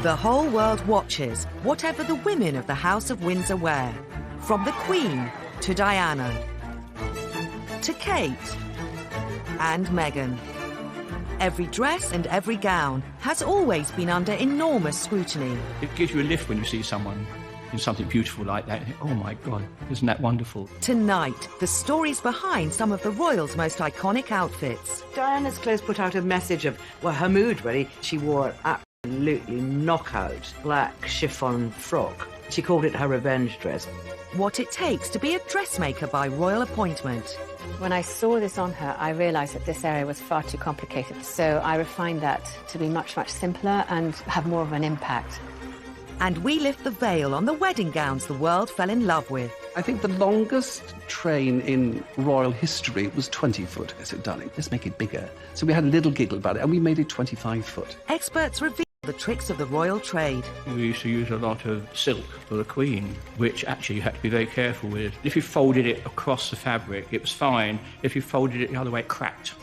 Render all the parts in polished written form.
The whole world watches whatever the women of the House of Windsor wear, from the Queen to Diana, to Kate and Meghan. Every dress and every gown has always been under enormous scrutiny. It gives you a lift when you see someone in something beautiful like that. Oh my God, isn't that wonderful? Tonight, the stories behind some of the royals' most iconic outfits. Diana's clothes put out a message of, well, her mood really. She wore an absolutely knockout black chiffon frock. She called it her revenge dress. What it takes to be a dressmaker by royal appointment. When I saw this on her, I realised that this area was far too complicated. So I refined that to be much, much simpler and have more of an impact. And we lift the veil on the wedding gowns the world fell in love with. I think the longest train in royal history was 20 foot. I said, darling, let's make it bigger. So we had a little giggle about it, and we made it 25 foot. Experts reveal the tricks of the royal trade. We used to use a lot of silk for the Queen, which actually you had to be very careful with. If you folded it across the fabric, it was fine. If you folded it the other way, it cracked.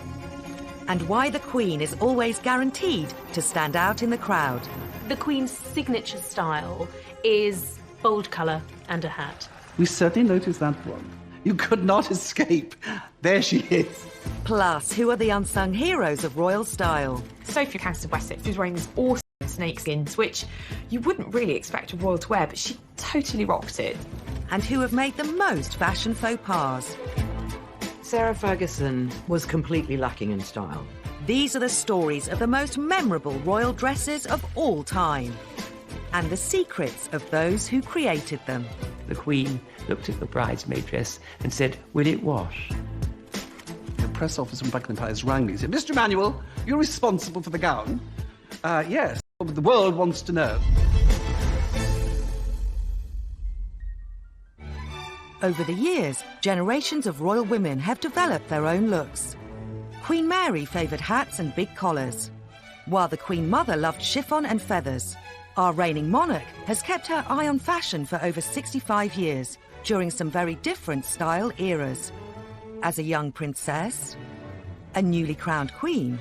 And why the Queen is always guaranteed to stand out in the crowd. The Queen's signature style is bold colour and a hat. We certainly noticed that one. You could not escape. There she is. Plus, who are the unsung heroes of royal style? Sophie Countess of Wessex was wearing these awesome snakeskins, which you wouldn't really expect a royal to wear, but she totally rocked it. And who have made the most fashion faux pas? Sarah Ferguson was completely lacking in style. These are the stories of the most memorable royal dresses of all time. And the secrets of those who created them. The Queen looked at the bridesmaid dress and said, "Will it wash?" The press officer from Buckingham Palace rang me and said, Mr. Emanuel, you're responsible for the gown? Yes, but the world wants to know. Over the years, generations of royal women have developed their own looks. Queen Mary favoured hats and big collars, while the Queen Mother loved chiffon and feathers. Our reigning monarch has kept her eye on fashion for over 65 years, during some very different style eras. As a young princess, a newly crowned queen,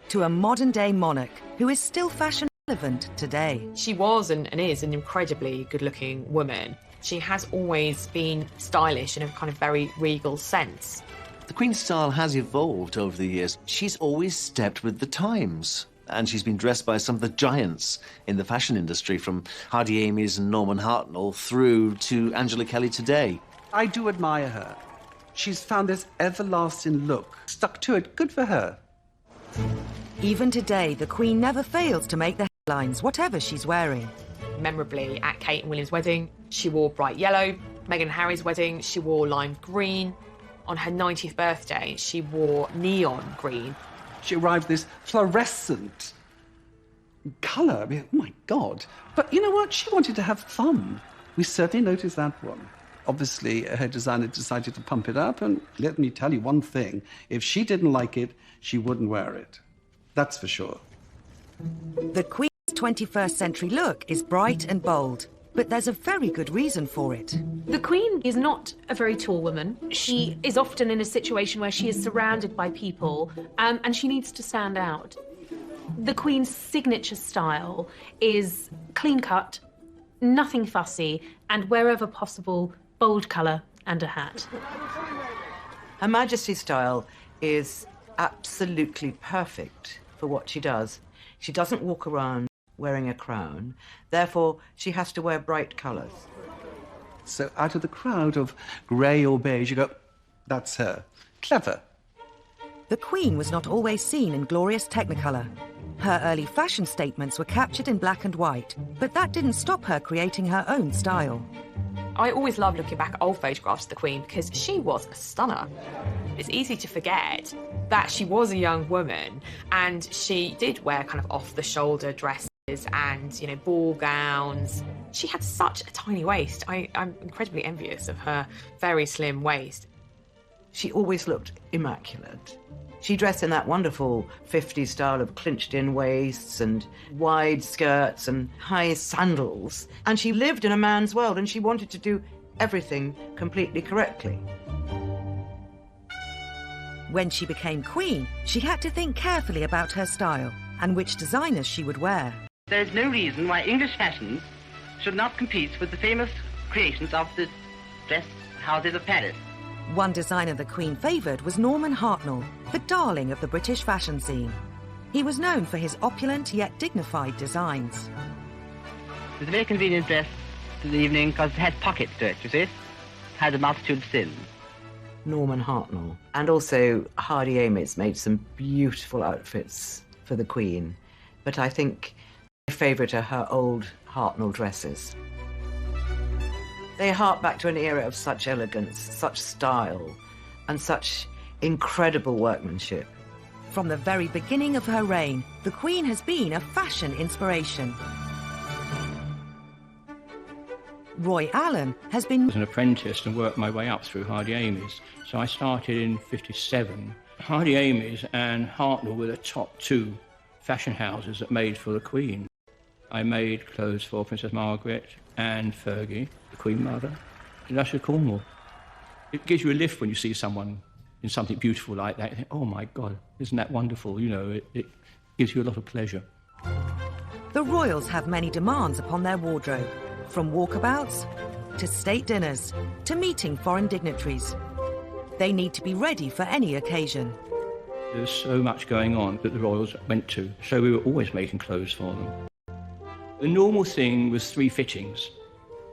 to a modern-day monarch who is still fashion relevant today. She was and is an incredibly good-looking woman. She has always been stylish in a kind of very regal sense. The Queen's style has evolved over the years. She's always stepped with the times. And she's been dressed by some of the giants in the fashion industry, from Hardy Amies and Norman Hartnell through to Angela Kelly today. I do admire her. She's found this everlasting look. Stuck to it. Good for her. Even today, the Queen never fails to make the headlines, whatever she's wearing. Memorably, at Kate and William's wedding, she wore bright yellow. Meghan and Harry's wedding, she wore lime green. On her 90th birthday, she wore neon green. She arrived this fluorescent colour. I mean, oh, my God. But you know what? She wanted to have fun. We certainly noticed that one. Obviously, her designer decided to pump it up, and let me tell you one thing. If she didn't like it, she wouldn't wear it. That's for sure. The Queen's 21st century look is bright and bold, but there's a very good reason for it. The Queen is not a very tall woman. She is often in a situation where she is surrounded by people, and she needs to stand out. The Queen's signature style is clean-cut, nothing fussy, and wherever possible, bold colour and a hat. Her Majesty's style is absolutely perfect for what she does. She doesn't walk around wearing a crown, therefore she has to wear bright colours. So out of the crowd of grey or beige, you go, that's her. Clever. The Queen was not always seen in glorious technicolor. Her early fashion statements were captured in black and white, but that didn't stop her creating her own style. I always love looking back at old photographs of the Queen because she was a stunner. It's easy to forget that she was a young woman and she did wear kind of off-the-shoulder dresses and, you know, ball gowns. She had such a tiny waist. I'm incredibly envious of her very slim waist. She always looked immaculate. She dressed in that wonderful 50s style of clinched-in waists and wide skirts and high sandals. And she lived in a man's world and she wanted to do everything completely correctly. When she became queen, she had to think carefully about her style and which designers she would wear. There is no reason why English fashions should not compete with the famous creations of the dress houses of Paris. One designer the Queen favoured was Norman Hartnell, the darling of the British fashion scene. He was known for his opulent yet dignified designs. It's a very convenient dress for the evening because it has pockets to it, you see. It has a multitude of sins. Norman Hartnell. And also Hardy Amies made some beautiful outfits for the Queen. But I think my favourite are her old Hartnell dresses. They hark back to an era of such elegance, such style, and such incredible workmanship. From the very beginning of her reign, the Queen has been a fashion inspiration. Roy Allen has been... I was an apprentice and worked my way up through Hardy Amies. So I started in 57. Hardy Amies and Hartnell were the top two fashion houses that made for the Queen. I made clothes for Princess Margaret and Fergie, the Queen Mother, in Usher Cornwall. It gives you a lift when you see someone in something beautiful like that. You think, oh my God, isn't that wonderful? You know, it gives you a lot of pleasure. The royals have many demands upon their wardrobe, from walkabouts to state dinners to meeting foreign dignitaries. They need to be ready for any occasion. There's so much going on that the royals went to, so we were always making clothes for them. The normal thing was 3 fittings.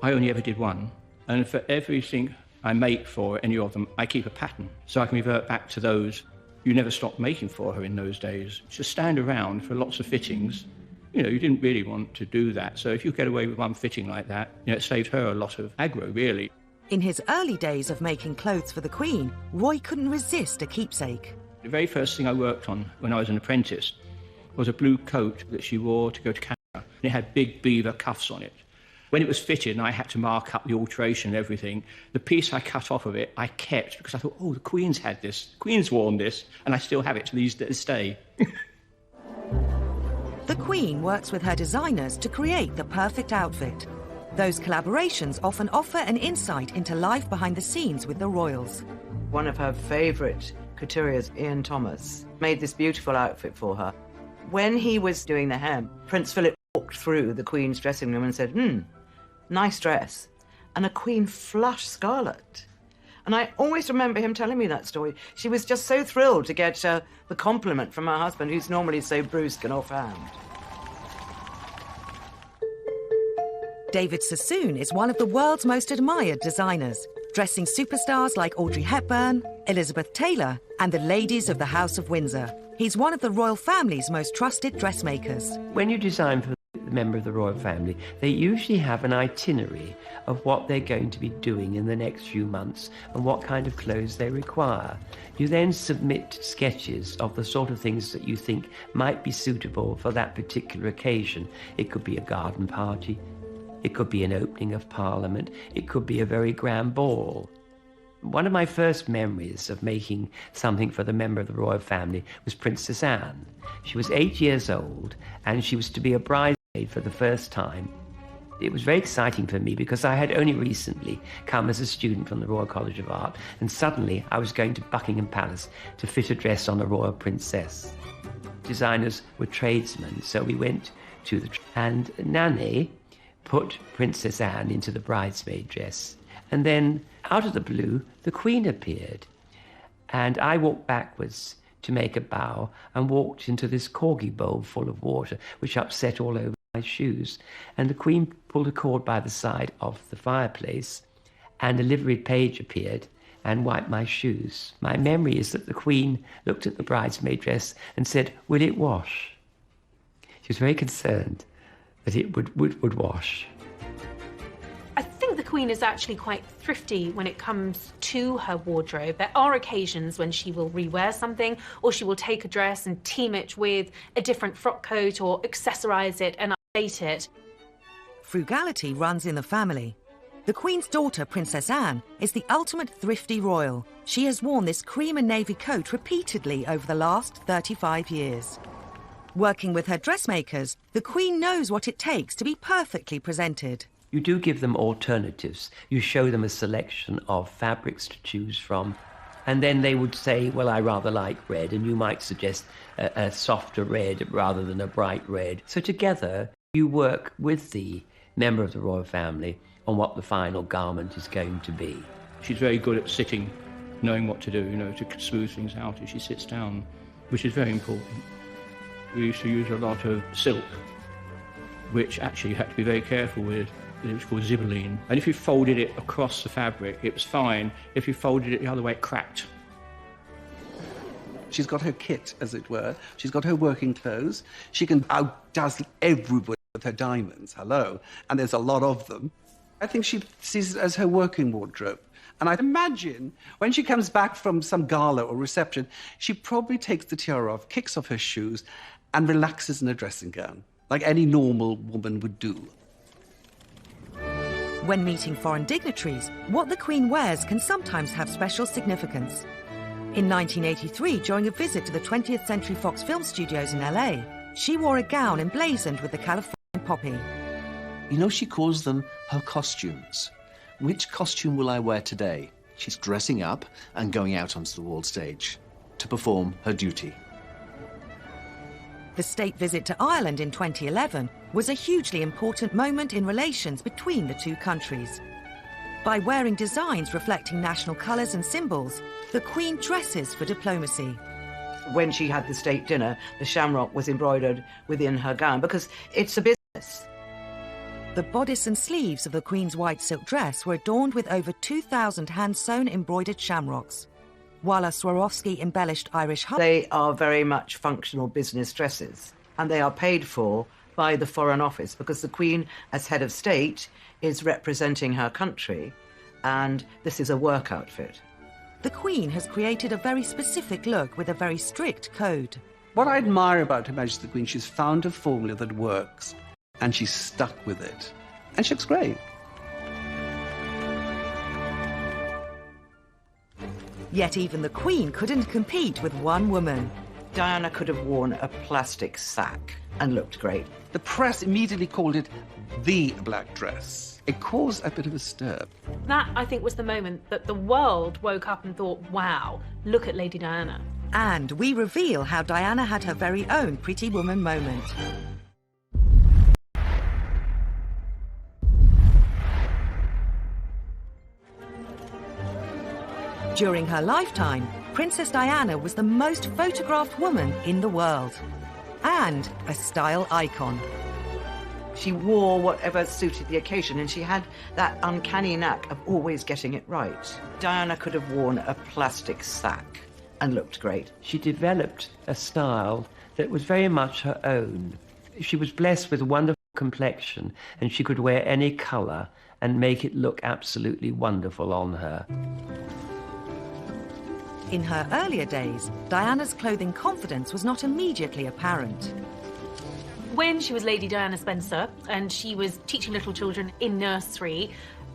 I only ever did 1. And for everything I make for any of them, I keep a pattern. So I can revert back to those you never stopped making for her in those days. Just stand around for lots of fittings. You know, you didn't really want to do that. So if you get away with 1 fitting like that, you know, it saved her a lot of aggro, really. In his early days of making clothes for the Queen, Roy couldn't resist a keepsake. The very first thing I worked on when I was an apprentice was a blue coat that she wore to go to Canada. And it had big beaver cuffs on it. When it was fitted and I had to mark up the alteration and everything, the piece I cut off of it, I kept because I thought, oh, the Queen's had this, the Queen's worn this, and I still have it to this day. The Queen works with her designers to create the perfect outfit. Those collaborations often offer an insight into life behind the scenes with the royals. One of her favourite couturiers, Ian Thomas, made this beautiful outfit for her. When he was doing the hem, Prince Philip walked through the Queen's dressing room and said, nice dress. And a Queen flushed scarlet. And I always remember him telling me that story. She was just so thrilled to get the compliment from her husband, who's normally so brusque and offhand. David Sassoon is one of the world's most admired designers, dressing superstars like Audrey Hepburn, Elizabeth Taylor, and the ladies of the House of Windsor. He's one of the royal family's most trusted dressmakers. When you design for a member of the royal family, they usually have an itinerary of what they're going to be doing in the next few months and what kind of clothes they require. You then submit sketches of the sort of things that you think might be suitable for that particular occasion. It could be a garden party, it could be an opening of Parliament, it could be a very grand ball. One of my first memories of making something for the member of the royal family was Princess Anne. She was 8 years old and she was to be a bridesmaid for the first time. It was very exciting for me because I had only recently come as a student from the Royal College of Art, and suddenly I was going to Buckingham Palace to fit a dress on a royal princess. Designers were tradesmen, so we went to and Nanny put Princess Anne into the bridesmaid dress. And then, out of the blue, the Queen appeared. And I walked backwards to make a bow and walked into this corgi bowl full of water, which upset all over my shoes. And the Queen pulled a cord by the side of the fireplace, and a liveried page appeared and wiped my shoes. My memory is that the Queen looked at the bridesmaid dress and said, "Will it wash?" She was very concerned that it would wash. I think the Queen is actually quite thrifty when it comes to her wardrobe. There are occasions when she will rewear something, or she will take a dress and team it with a different frock coat or accessorise it and update it. Frugality runs in the family. The Queen's daughter, Princess Anne, is the ultimate thrifty royal. She has worn this cream and navy coat repeatedly over the last 35 years. Working with her dressmakers, the Queen knows what it takes to be perfectly presented. You do give them alternatives. You show them a selection of fabrics to choose from, and then they would say, well, I rather like red, and you might suggest a softer red rather than a bright red. So together, You work with the member of the royal family on what the final garment is going to be. She's very good at sitting, knowing what to do, to smooth things out as she sits down, which is very important. We used to use a lot of silk, which actually you had to be very careful with. It was called zibeline. And if you folded it across the fabric, it was fine. If you folded it the other way, it cracked. She's got her kit, as it were. She's got her working clothes. She can outdazzle everybody with her diamonds, hello, and there's a lot of them. I think she sees it as her working wardrobe. And I'd imagine when she comes back from some gala or reception, she probably takes the tiara off, kicks off her shoes, and relaxes in a dressing gown, like any normal woman would do. When meeting foreign dignitaries, what the Queen wears can sometimes have special significance. In 1983, during a visit to the 20th Century Fox Film Studios in LA, she wore a gown emblazoned with the Californian poppy. She calls them her costumes. Which costume will I wear today? She's dressing up and going out onto the world stage to perform her duty. The state visit to Ireland in 2011 was a hugely important moment in relations between the two countries. By wearing designs reflecting national colours and symbols, the Queen dresses for diplomacy. When she had the state dinner, the shamrock was embroidered within her gown because it's a business. The bodice and sleeves of the Queen's white silk dress were adorned with over 2,000 hand-sewn embroidered shamrocks, while a Swarovski-embellished Irish harp. They are very much functional business dresses, and they are paid for by the Foreign Office because the Queen, as head of state, is representing her country, and this is a work outfit. The Queen has created a very specific look with a very strict code. What I admire about Her Majesty the Queen, she's found a formula that works, and she's stuck with it. And she looks great. Yet even the Queen couldn't compete with one woman. Diana could have worn a plastic sack and looked great. The press immediately called it the black dress. It caused a bit of a stir. That, I think, was the moment that the world woke up and thought, wow, look at Lady Diana. And we reveal how Diana had her very own Pretty Woman moment. During her lifetime, Princess Diana was the most photographed woman in the world, and a style icon. She wore whatever suited the occasion, and she had that uncanny knack of always getting it right. Diana could have worn a plastic sack and looked great. She developed a style that was very much her own. She was blessed with a wonderful complexion, and she could wear any colour and make it look absolutely wonderful on her. In her earlier days, Diana's clothing confidence was not immediately apparent. When she was Lady Diana Spencer and she was teaching little children in nursery,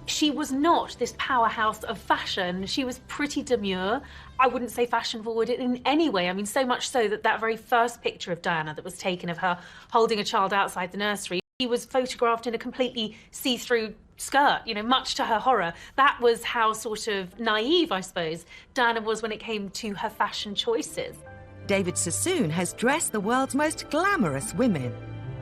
she was not this powerhouse of fashion. She was pretty demure. I wouldn't say fashion forward in any way. I mean, so much so that that very first picture of Diana that was taken of her holding a child outside the nursery, she was photographed in a completely see-through skirt, much to her horror. That was how sort of naive, I suppose, Diana was when it came to her fashion choices. David Sassoon has dressed the world's most glamorous women.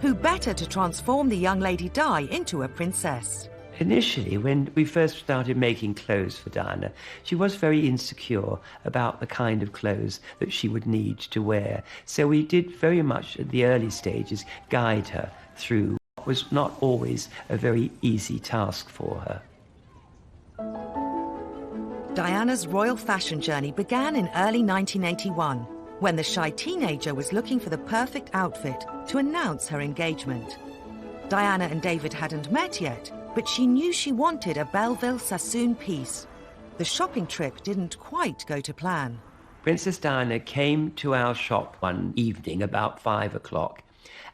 Who better to transform the young Lady Di into a princess? Initially, when we first started making clothes for Diana, she was very insecure about the kind of clothes that she would need to wear. So we did very much at the early stages guide her through what was not always a very easy task for her. Diana's royal fashion journey began in early 1981, when the shy teenager was looking for the perfect outfit to announce her engagement. Diana and David hadn't met yet, but she knew she wanted a Belleville Sassoon piece. The shopping trip didn't quite go to plan. Princess Diana came to our shop one evening about 5 o'clock,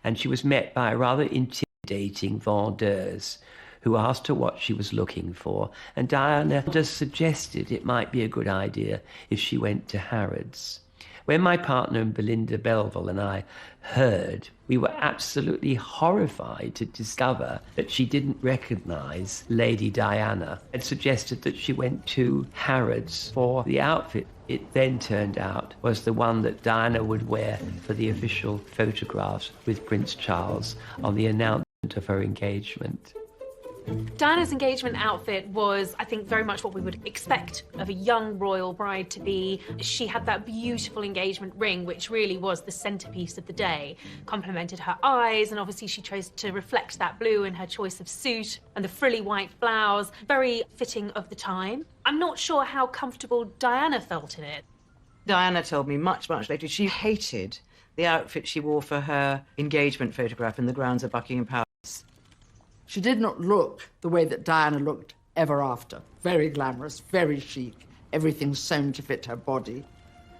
and she was met by a rather intimidating vendeuse who asked her what she was looking for, and Diana just suggested it might be a good idea if she went to Harrods. When my partner Belinda Belleville and I heard, we were absolutely horrified to discover that she didn't recognise Lady Diana and suggested that she went to Harrods for the outfit. It then turned out was the one that Diana would wear for the official photographs with Prince Charles on the announcement of her engagement. Diana's engagement outfit was, I think, very much what we would expect of a young royal bride to be. She had that beautiful engagement ring, which really was the centerpiece of the day, complemented her eyes, and obviously she chose to reflect that blue in her choice of suit and the frilly white blouse, very fitting of the time. I'm not sure how comfortable Diana felt in it. Diana told me much, much later she hated the outfit she wore for her engagement photograph in the grounds of Buckingham Palace. She did not look the way that Diana looked ever after. Very glamorous, very chic, everything sewn to fit her body.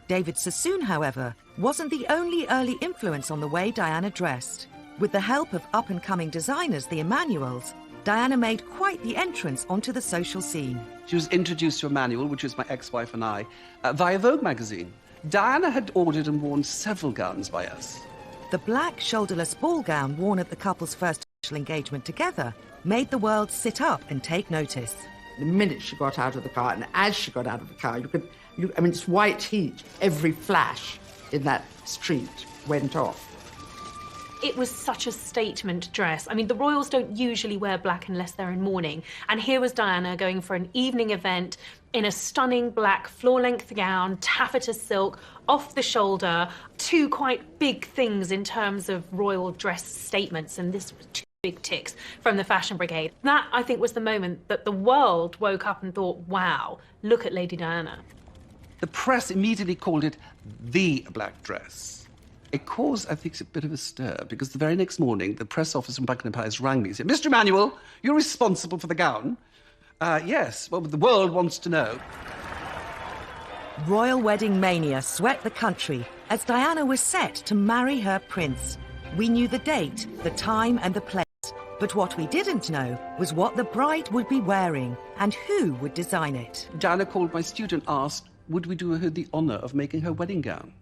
David Sassoon, however, wasn't the only early influence on the way Diana dressed. With the help of up-and-coming designers, the Emmanuels, Diana made quite the entrance onto the social scene. She was introduced to Emmanuel, which was my ex-wife and I, via Vogue magazine. Diana had ordered and worn several gowns by us. The black shoulderless ball gown worn at the couple's first engagement together made the world sit up and take notice. The minute she got out of the car, and as she got out of the car, I mean, it's white heat. Every flash in that street went off. It was such a statement dress. I mean, the royals don't usually wear black unless they're in mourning. And here was Diana going for an evening event in a stunning black floor-length gown, taffeta silk, off the shoulder, two quite big things in terms of royal dress statements, and this was two big ticks from the fashion brigade. That, I think, was the moment that the world woke up and thought, wow, look at Lady Diana. The press immediately called it the black dress. It caused, I think, a bit of a stir, because the very next morning, the press office from Buckingham Palace rang me and said, Mr. Emmanuel, you're responsible for the gown. Yes, well, the world wants to know. Royal wedding mania swept the country as Diana was set to marry her prince. We knew the date, the time and the place, but what we didn't know was what the bride would be wearing and who would design it. Diana called my studio and asked, would we do her the honour of making her wedding gown?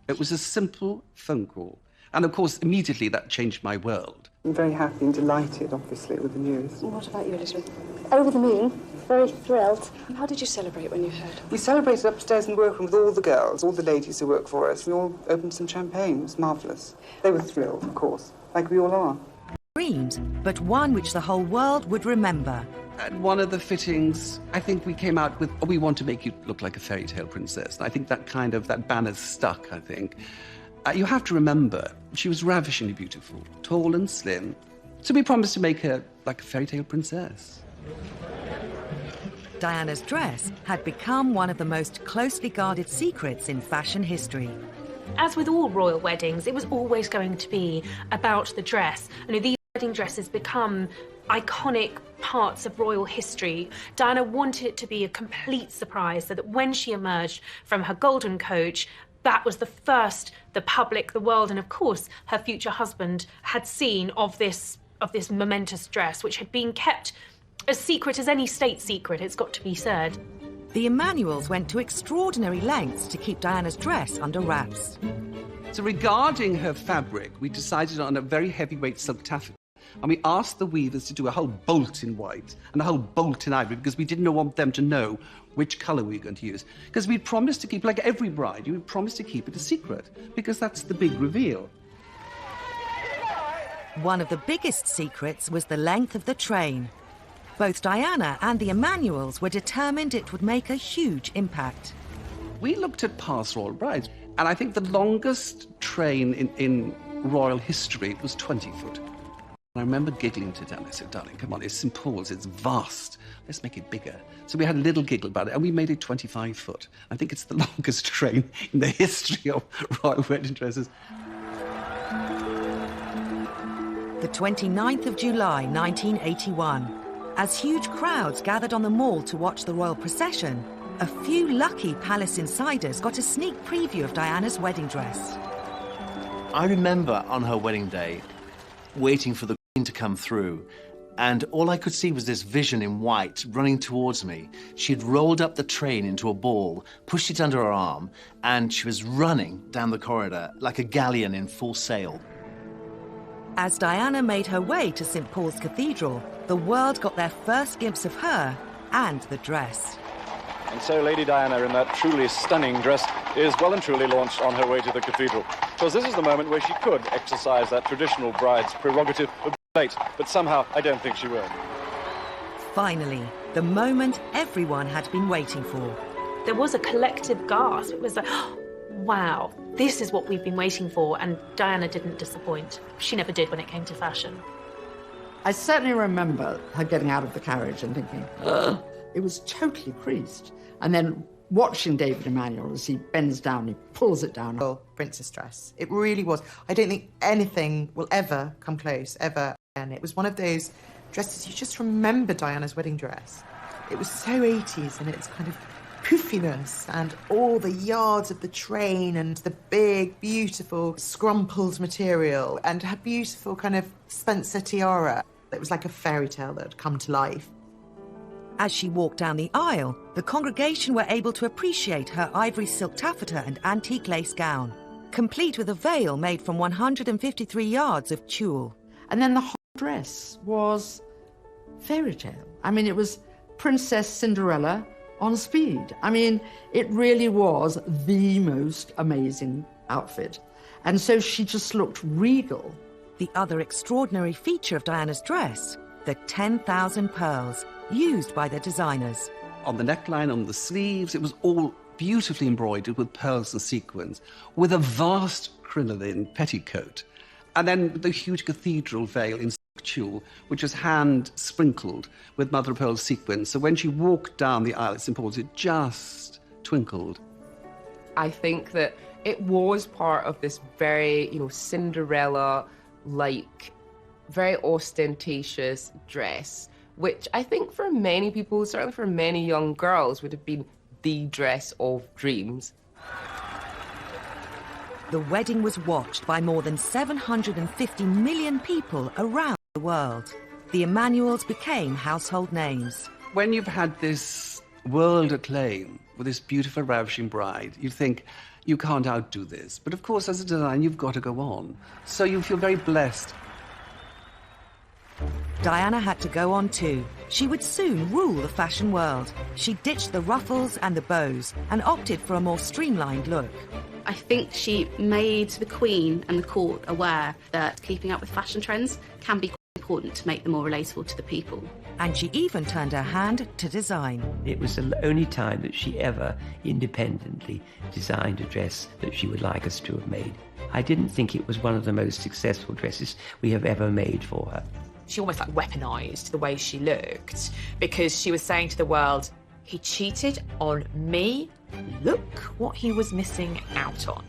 It was a simple phone call. And of course, immediately that changed my world. I'm very happy and delighted, obviously, with the news. And what about you, Elizabeth? Over the moon, very thrilled. And how did you celebrate when you heard? We celebrated upstairs in the workroom with all the girls, all the ladies who work for us. We all opened some champagne. It was marvellous. They were thrilled, of course, like we all are. Dreams, but one which the whole world would remember. At one of the fittings, I think we came out with, oh, we want to make you look like a fairy tale princess. And I think that banner stuck, I think. You have to remember, she was ravishingly beautiful, tall and slim. So we promised to make her like a fairy tale princess. Diana's dress had become one of the most closely guarded secrets in fashion history. As with all royal weddings, it was always going to be about the dress. You know, these wedding dresses become iconic parts of royal history. Diana wanted it to be a complete surprise so that when she emerged from her golden coach, that was the first the public, the world, and of course her future husband had seen of this momentous dress, which had been kept as secret as any state secret, it's got to be said. The Emmanuels went to extraordinary lengths to keep Diana's dress under wraps. So regarding her fabric, we decided on a very heavyweight silk taffeta. And we asked the weavers to do a whole bolt in white and a whole bolt in ivory because we didn't want them to know which colour we were going to use. Because we'd promised to keep, like every bride, you would promise to keep it a secret because that's the big reveal. One of the biggest secrets was the length of the train. Both Diana and the Emmanuels were determined it would make a huge impact. We looked at past royal brides, and I think the longest train in royal history was 20 foot. I remember giggling to Dan. I said, darling, come on, it's St. Paul's, it's vast. Let's make it bigger. So we had a little giggle about it, and we made it 25 foot. I think it's the longest train in the history of royal wedding dresses. The 29th of July, 1981. As huge crowds gathered on the Mall to watch the royal procession, a few lucky palace insiders got a sneak preview of Diana's wedding dress. I remember on her wedding day, waiting for the Queen to come through, and all I could see was this vision in white running towards me. She had rolled up the train into a ball, pushed it under her arm, and she was running down the corridor like a galleon in full sail. As Diana made her way to St. Paul's Cathedral, the world got their first glimpse of her and the dress. And so Lady Diana, in that truly stunning dress, is well and truly launched on her way to the cathedral. Because this is the moment where she could exercise that traditional bride's prerogative of late, but somehow I don't think she will. Finally, the moment everyone had been waiting for. There was a collective gasp. It was like, oh, wow, this is what we've been waiting for. And Diana didn't disappoint. She never did when it came to fashion. I certainly remember her getting out of the carriage and thinking, ugh, it was totally creased. And then watching David Emanuel as he bends down, he pulls it down. Oh, princess dress. It really was. I don't think anything will ever come close, ever. And it was one of those dresses, you just remember Diana's wedding dress. It was so 80s, and it's kind of poofiness and all the yards of the train and the big, beautiful, scrumpled material and her beautiful kind of Spencer tiara. It was like a fairy tale that had come to life. As she walked down the aisle, the congregation were able to appreciate her ivory silk taffeta and antique lace gown, complete with a veil made from 153 yards of tulle. And then the whole dress was fairy tale. I mean, it was Princess Cinderella on speed. I mean, it really was the most amazing outfit. And so she just looked regal. The other extraordinary feature of Diana's dress, the 10,000 pearls used by the designers. On the neckline, on the sleeves, it was all beautifully embroidered with pearls and sequins, with a vast crinoline petticoat, and then the huge cathedral veil in tulle, which was hand-sprinkled with mother-of-pearl sequins. So when she walked down the aisle at St. Paul's, it just twinkled. I think that it was part of this very, Cinderella-like, very ostentatious dress, which I think for many people, certainly for many young girls, would have been the dress of dreams. The wedding was watched by more than 750 million people around the world. The Emanuels became household names. When you've had this world acclaim with this beautiful, ravishing bride, you think, you can't outdo this. But of course, as a designer, you've got to go on. So you feel very blessed. Diana had to go on too. She would soon rule the fashion world. She ditched the ruffles and the bows and opted for a more streamlined look. I think she made the Queen and the court aware that keeping up with fashion trends can be quite important to make them more relatable to the people. And she even turned her hand to design. It was the only time that she ever independently designed a dress that she would like us to have made. I didn't think it was one of the most successful dresses we have ever made for her. She almost weaponized the way she looked because she was saying to the world, he cheated on me. Look what he was missing out on.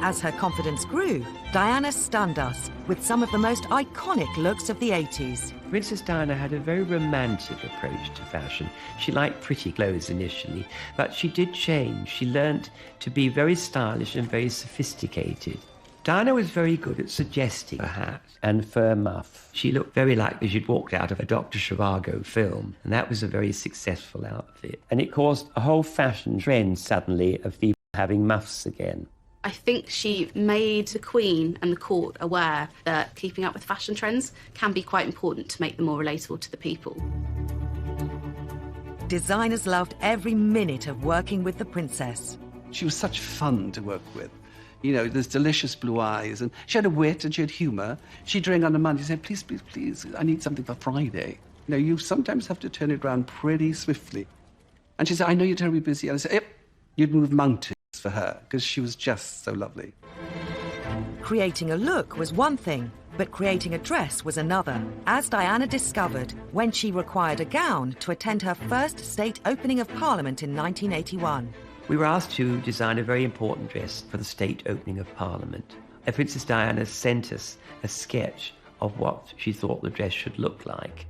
As her confidence grew, Diana stunned us with some of the most iconic looks of the 80s. Princess Diana had a very romantic approach to fashion. She liked pretty clothes initially, but she did change. She learnt to be very stylish and very sophisticated. Diana was very good at suggesting a hat and fur muff. She looked very like she'd walked out of a Dr. Zhivago film, and that was a very successful outfit. And it caused a whole fashion trend suddenly of people having muffs again. I think she made the Queen and the court aware that keeping up with fashion trends can be quite important to make them more relatable to the people. Designers loved every minute of working with the princess. She was such fun to work with. You know, there's delicious blue eyes, and she had a wit and she had humour. She'd ring on a Monday and say, please, please, please, I need something for Friday. You know, you sometimes have to turn it around pretty swiftly. And she said, I know you're terribly busy. And I said, yep, you'd move mountains for her, because she was just so lovely. Creating a look was one thing, but creating a dress was another, as Diana discovered when she required a gown to attend her first state opening of Parliament in 1981. We were asked to design a very important dress for the state opening of Parliament. Princess Diana sent us a sketch of what she thought the dress should look like.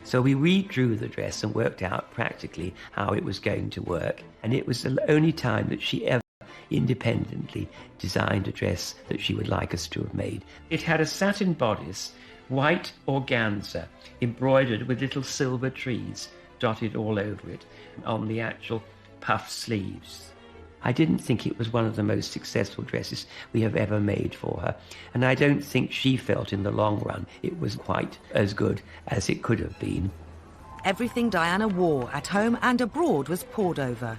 So we redrew the dress and worked out practically how it was going to work. And it was the only time that she ever independently designed a dress that she would like us to have made. It had a satin bodice, white organza, embroidered with little silver trees dotted all over it, on the actual puff sleeves. I didn't think it was one of the most successful dresses we have ever made for her, and I don't think she felt in the long run it was quite as good as it could have been. Everything Diana wore at home and abroad was pored over.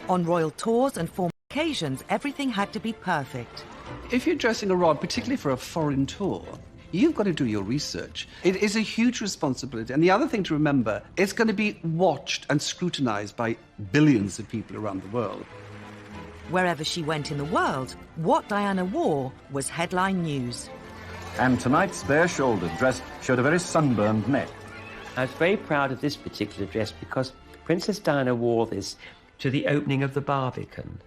On royal tours and formal occasions, everything had to be perfect. If you're dressing a royal, particularly for a foreign tour, you've got to do your research. It is a huge responsibility. And the other thing to remember, it's going to be watched and scrutinized by billions of people around the world. Wherever she went in the world, what Diana wore was headline news. And tonight's bare-shouldered dress showed a very sunburned neck. I was very proud of this particular dress because Princess Diana wore this to the opening of the Barbican.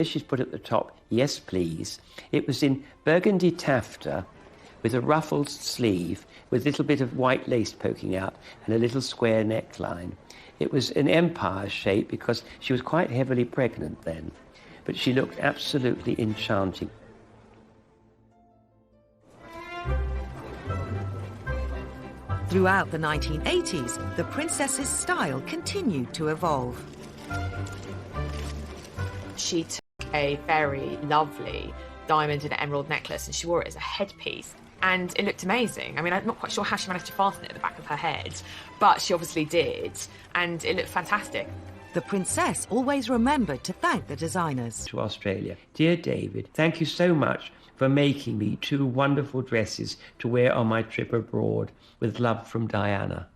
And she's put at the top, "Yes, please." It was in burgundy taffeta with a ruffled sleeve with a little bit of white lace poking out and a little square neckline. It was an empire shape because she was quite heavily pregnant then, but she looked absolutely enchanting. Throughout the 1980s, the princess's style continued to evolve. She took a very lovely diamond and emerald necklace and she wore it as a headpiece. And it looked amazing. I mean, I'm not quite sure how she managed to fasten it at the back of her head, but she obviously did, and it looked fantastic. The princess always remembered to thank the designers. To Australia. Dear David, thank you so much for making me 2 wonderful dresses to wear on my trip abroad. With love, from Diana.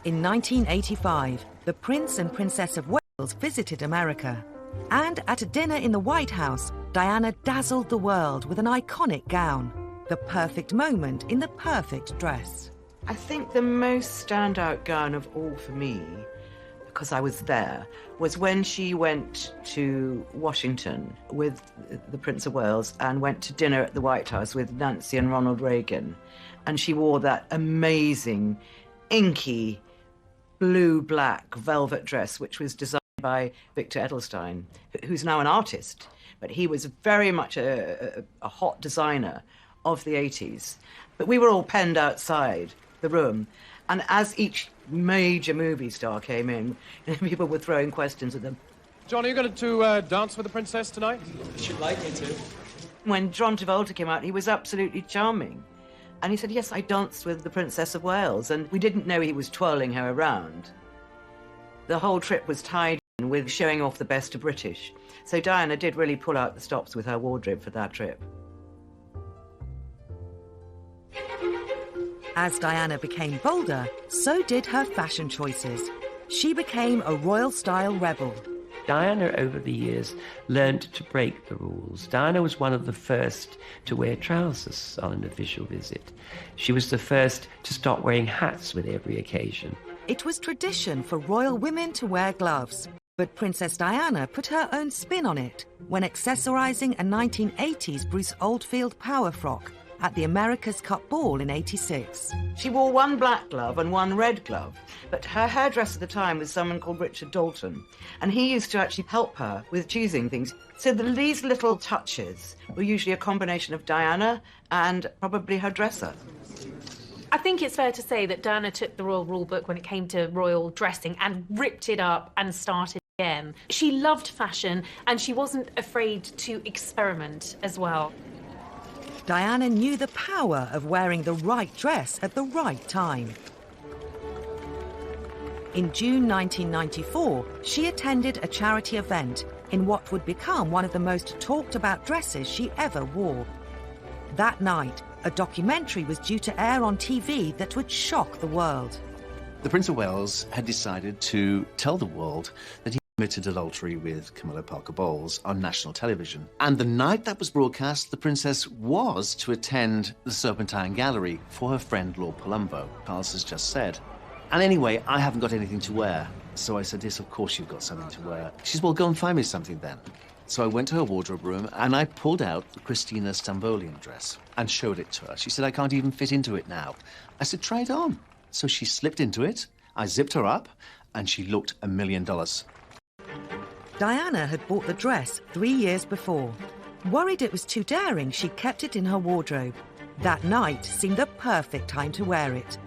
In 1985, the Prince and Princess of Wales visited America. And at a dinner in the White House, Diana dazzled the world with an iconic gown. The perfect moment in the perfect dress. I think the most standout gown of all for me, because I was there, was when she went to Washington with the Prince of Wales and went to dinner at the White House with Nancy and Ronald Reagan. And she wore that amazing, inky, blue-black velvet dress, which was designed by Victor Edelstein, who's now an artist. But he was very much a hot designer of the 80s. But we were all penned outside the room. And as each major movie star came in, people were throwing questions at them. John, are you going to dance with the princess tonight? She'd like me to. When John Travolta came out, he was absolutely charming. And he said, yes, I danced with the Princess of Wales. And we didn't know he was twirling her around. The whole trip was tied in with showing off the best of British. So Diana did really pull out the stops with her wardrobe for that trip. As Diana became bolder, so did her fashion choices. She became a royal-style rebel. Diana, over the years, learned to break the rules. Diana was one of the first to wear trousers on an official visit. She was the first to stop wearing hats with every occasion. It was tradition for royal women to wear gloves, but Princess Diana put her own spin on it when accessorizing a 1980s Bruce Oldfield power frock at the America's Cup ball in '86. She wore one black glove and one red glove, but her hairdresser at the time was someone called Richard Dalton, and he used to actually help her with choosing things. So these little touches were usually a combination of Diana and probably her dresser. I think it's fair to say that Diana took the royal rule book when it came to royal dressing and ripped it up and started again. She loved fashion and she wasn't afraid to experiment as well. Diana knew the power of wearing the right dress at the right time. In June 1994, she attended a charity event in what would become one of the most talked-about dresses she ever wore. That night, a documentary was due to air on TV that would shock the world. The Prince of Wales had decided to tell the world that he committed adultery with Camilla Parker Bowles on national television. And the night that was broadcast, the princess was to attend the Serpentine Gallery for her friend Lord Palumbo, Carlos has just said. And anyway, I haven't got anything to wear. So I said, yes, of course you've got something to wear. She said, well, go and find me something then. So I went to her wardrobe room and I pulled out the Christina Stambolian dress and showed it to her. She said, I can't even fit into it now. I said, try it on. So she slipped into it, I zipped her up, and she looked $1 million. Diana had bought the dress 3 years before. Worried it was too daring, she kept it in her wardrobe. That night seemed the perfect time to wear it.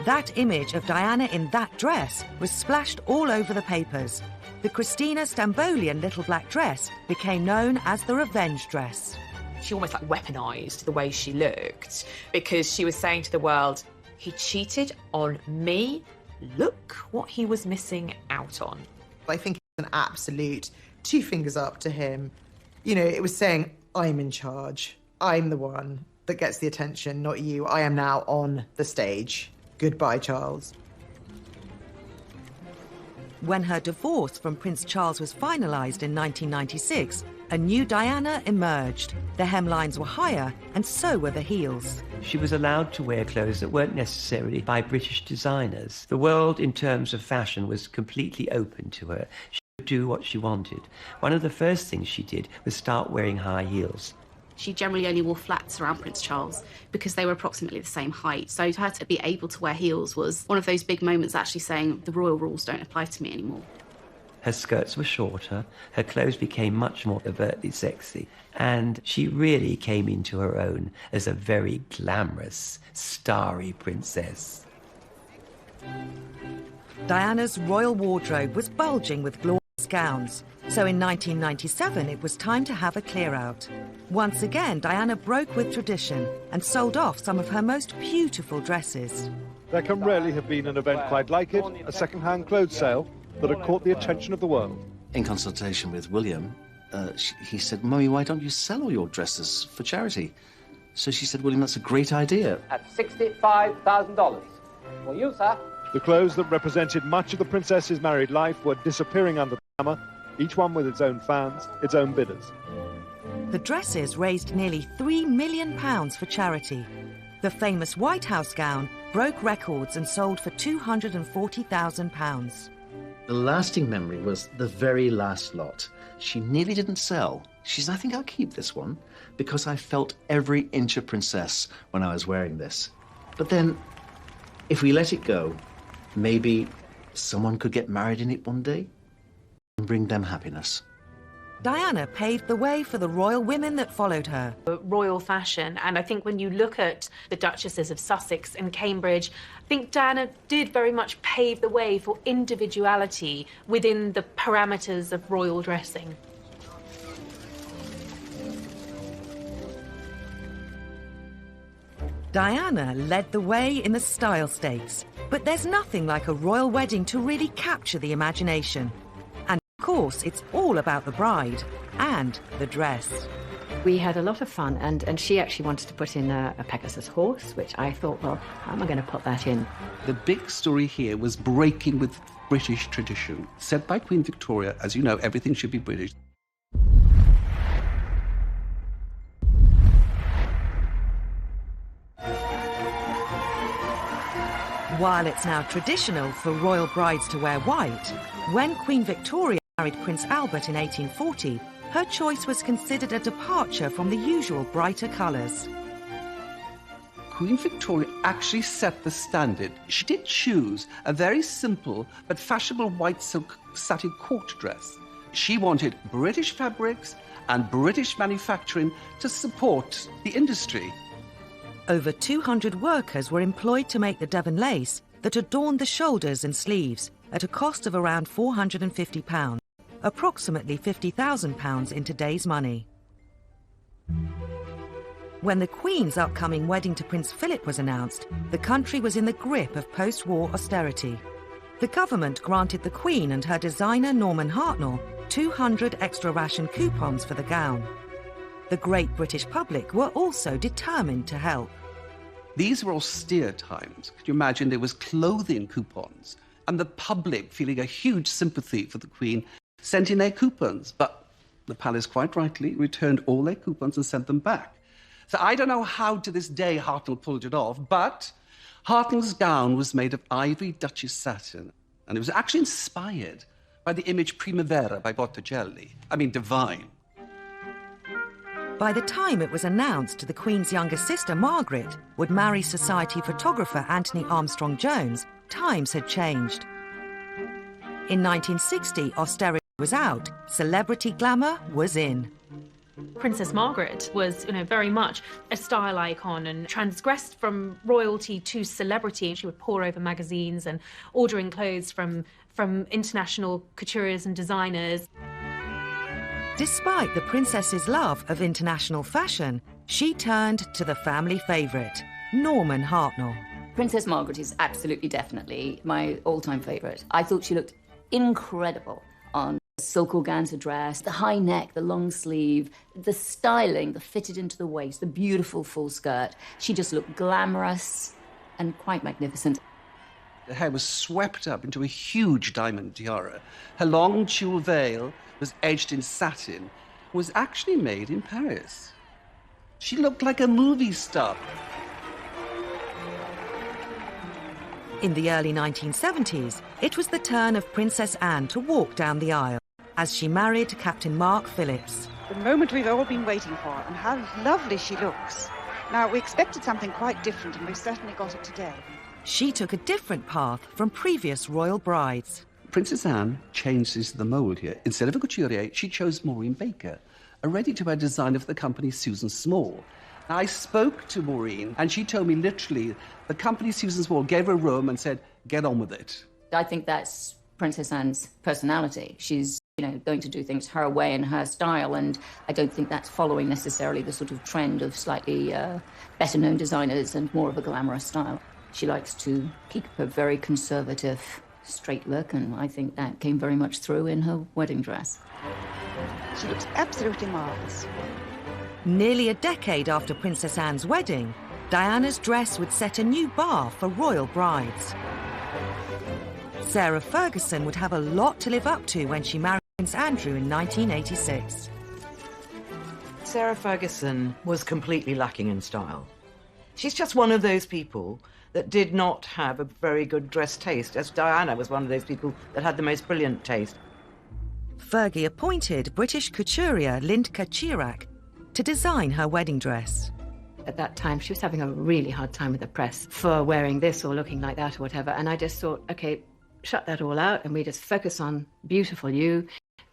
That image of Diana in that dress was splashed all over the papers. The Christina Stambolian little black dress became known as the revenge dress. She almost like weaponized the way she looked because she was saying to the world, he cheated on me. Look what he was missing out on. I think an absolute 2 fingers up to him. You know, it was saying, I'm in charge. I'm the one that gets the attention, not you. I am now on the stage. Goodbye, Charles. When her divorce from Prince Charles was finalised in 1996, a new Diana emerged. The hemlines were higher, and so were the heels. She was allowed to wear clothes that weren't necessarily by British designers. The world, in terms of fashion, was completely open to her. She could do what she wanted. One of the first things she did was start wearing high heels. She generally only wore flats around Prince Charles because they were approximately the same height. So for her to be able to wear heels was one of those big moments actually saying the royal rules don't apply to me anymore. Her skirts were shorter, her clothes became much more overtly sexy, and she really came into her own as a very glamorous, starry princess. Diana's royal wardrobe was bulging with glorious gowns, so in 1997 it was time to have a clear-out. Once again, Diana broke with tradition and sold off some of her most beautiful dresses. There can rarely have been an event quite like it, a second-hand clothes sale that had caught the attention of the world. In consultation with William, he said, Mummy, why don't you sell all your dresses for charity? So she said, William, that's a great idea. At $65,000. For you, sir. The clothes that represented much of the princess's married life were disappearing under the hammer, each one with its own fans, its own bidders. The dresses raised nearly £3 million for charity. The famous White House gown broke records and sold for £240,000. The lasting memory was the very last lot. She nearly didn't sell. She said, I think I'll keep this one because I felt every inch a princess when I was wearing this. But then, if we let it go, maybe someone could get married in it one day and bring them happiness. Diana paved the way for the royal women that followed her. Royal fashion, and I think when you look at the Duchesses of Sussex and Cambridge, I think Diana did very much pave the way for individuality within the parameters of royal dressing. Diana led the way in the style stakes, but there's nothing like a royal wedding to really capture the imagination. And of course, it's all about the bride and the dress. We had a lot of fun, and she actually wanted to put in a Pegasus horse, which I thought, well, how am I going to put that in? The big story here was breaking with British tradition. Said by Queen Victoria, as you know, everything should be British. While it's now traditional for royal brides to wear white, when Queen Victoria married Prince Albert in 1840, her choice was considered a departure from the usual brighter colours. Queen Victoria actually set the standard. She did choose a very simple but fashionable white silk satin court dress. She wanted British fabrics and British manufacturing to support the industry. Over 200 workers were employed to make the Devon lace that adorned the shoulders and sleeves at a cost of around £450, approximately £50,000 in today's money. When the Queen's upcoming wedding to Prince Philip was announced, the country was in the grip of post-war austerity. The government granted the Queen and her designer Norman Hartnell 200 extra ration coupons for the gown. The great British public were also determined to help. These were austere times. Could you imagine there was clothing coupons and the public feeling a huge sympathy for the Queen sent in their coupons, but the palace quite rightly returned all their coupons and sent them back. So I don't know how to this day Hartnell pulled it off, but Hartnell's gown was made of ivory Duchess satin, and it was actually inspired by the image Primavera by Botticelli. I mean, divine. By the time it was announced the Queen's younger sister, Margaret, would marry society photographer Anthony Armstrong-Jones, times had changed. In 1960, austerity was out, celebrity glamour was in. Princess Margaret was, very much a style icon and transgressed from royalty to celebrity. She would pore over magazines and ordering clothes from international couturiers and designers. Despite the princess's love of international fashion, she turned to the family favourite, Norman Hartnell. Princess Margaret is absolutely definitely my all-time favourite. I thought she looked incredible. on a silk organza dress, the high neck, the long sleeve, the styling, the fitted into the waist, the beautiful full skirt. She just looked glamorous and quite magnificent. The hair was swept up into a huge diamond tiara. Her long tulle veil was edged in satin, was actually made in Paris. She looked like a movie star. In the early 1970s, it was the turn of Princess Anne to walk down the aisle as she married Captain Mark Phillips. The moment we've all been waiting for, and how lovely she looks. Now, we expected something quite different, and we've certainly got it today. She took a different path from previous royal brides. Princess Anne changes the mould here. Instead of a couturier, she chose Maureen Baker, a ready-to-wear designer for the company Susan Small. I spoke to Maureen, and she told me literally the company Susan Small gave her a room and said, get on with it. I think that's Princess Anne's personality. She's, going to do things her way and her style, and I don't think that's following necessarily the sort of trend of slightly better-known designers and more of a glamorous style. She likes to keep a very conservative, straight look, and I think that came very much through in her wedding dress. She looks absolutely marvellous. Nearly a decade after Princess Anne's wedding, Diana's dress would set a new bar for royal brides. Sarah Ferguson would have a lot to live up to when she married Prince Andrew in 1986. Sarah Ferguson was completely lacking in style. She's just one of those people that did not have a very good dress taste, as Diana was one of those people that had the most brilliant taste. Fergie appointed British couturier Lindka Chirac to design her wedding dress. At that time, she was having a really hard time with the press for wearing this or looking like that or whatever. And I just thought, okay, shut that all out and we just focus on beautiful you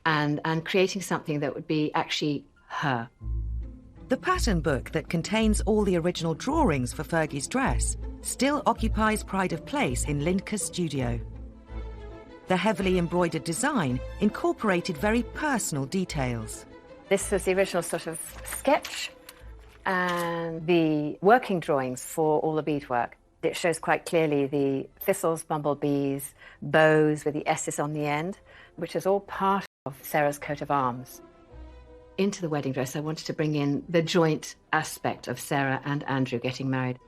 and creating something that would be actually her. The pattern book that contains all the original drawings for Fergie's dress still occupies pride of place in Lindka's studio. The heavily embroidered design incorporated very personal details. This was the original sort of sketch and the working drawings for all the beadwork. It shows quite clearly the thistles, bumblebees, bows with the S's on the end, which is all part of Sarah's coat of arms. Into the wedding dress, I wanted to bring in the joint aspect of Sarah and Andrew getting married.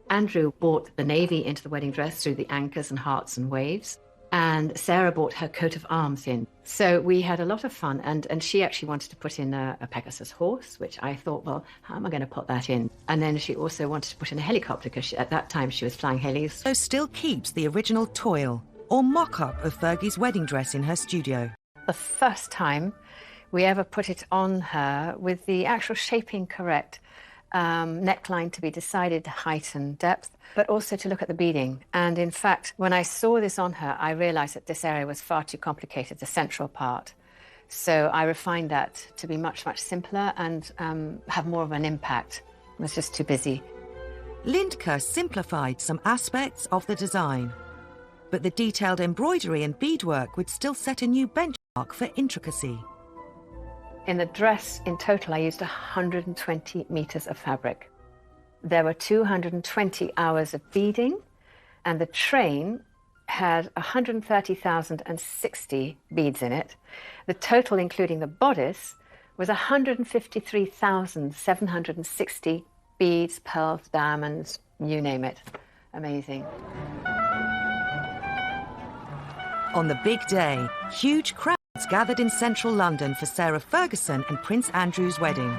Andrew brought the navy into the wedding dress through the anchors and hearts and waves, and Sarah brought her coat of arms in. So we had a lot of fun, and she actually wanted to put in a Pegasus horse, which I thought, well, how am I going to put that in? And then she also wanted to put in a helicopter, because at that time she was flying helis. So still keeps the original toil, or mock-up of Fergie's wedding dress in her studio. The first time we ever put it on her with the actual shaping correct, neckline to be decided height and depth, but also to look at the beading. And in fact, when I saw this on her, I realized that this area was far too complicated, the central part. So I refined that to be much, much simpler and have more of an impact. It was just too busy. Lindka simplified some aspects of the design, but the detailed embroidery and beadwork would still set a new benchmark for intricacy. In the dress, in total, I used 120 meters of fabric. There were 220 hours of beading, and the train had 130,060 beads in it. The total, including the bodice, was 153,760 beads, pearls, diamonds, you name it. Amazing. On the big day, huge crowds gathered in central London for Sarah Ferguson and Prince Andrew's wedding.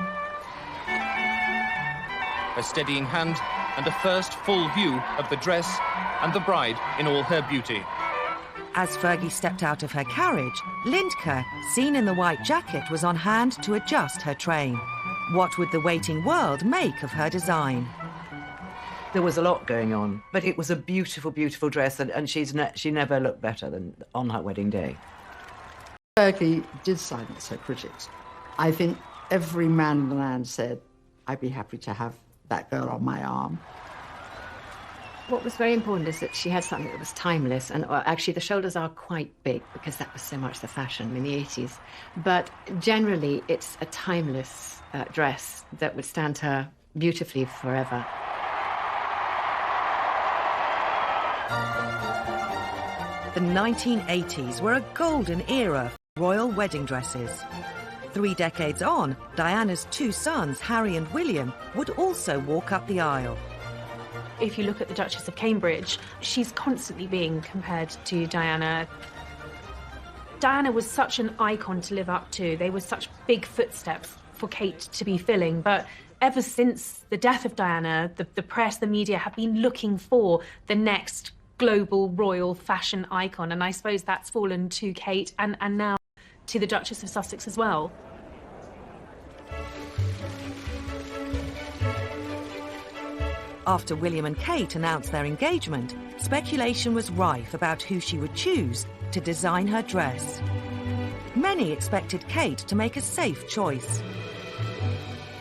A steadying hand and a first full view of the dress and the bride in all her beauty. As Fergie stepped out of her carriage, Lindka, seen in the white jacket, was on hand to adjust her train. What would the waiting world make of her design? There was a lot going on, but it was a beautiful, beautiful dress, and she never looked better than on her wedding day. Fergie did silence her critics. I think every man in the land said, I'd be happy to have that girl on my arm. What was very important is that she had something that was timeless, and actually the shoulders are quite big because that was so much the fashion in the 80s. But generally, it's a timeless dress that would stand her beautifully forever. The 1980s were a golden era for royal wedding dresses. 3 decades on, Diana's 2 sons, Harry and William, would also walk up the aisle. If you look at the Duchess of Cambridge, she's constantly being compared to Diana. Diana was such an icon to live up to. They were such big footsteps for Kate to be filling. But ever since the death of Diana, the press, the media have been looking for the next global royal fashion icon. And I suppose that's fallen to Kate and now to the Duchess of Sussex as well. After William and Kate announced their engagement, speculation was rife about who she would choose to design her dress. Many expected Kate to make a safe choice.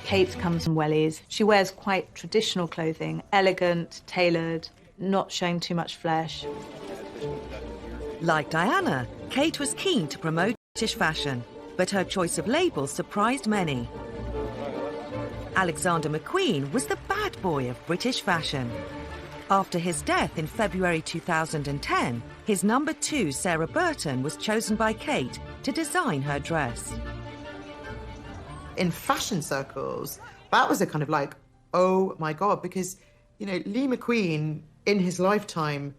Kate comes from wellies. She wears quite traditional clothing, elegant, tailored, not showing too much flesh. Like Diana, Kate was keen to promote British fashion, but her choice of labels surprised many. Alexander McQueen was the bad boy of British fashion. After his death in February 2010, his number 2, Sarah Burton, was chosen by Kate to design her dress. In fashion circles, that was a kind of like, oh my God, because, you know, Lee McQueen in his lifetime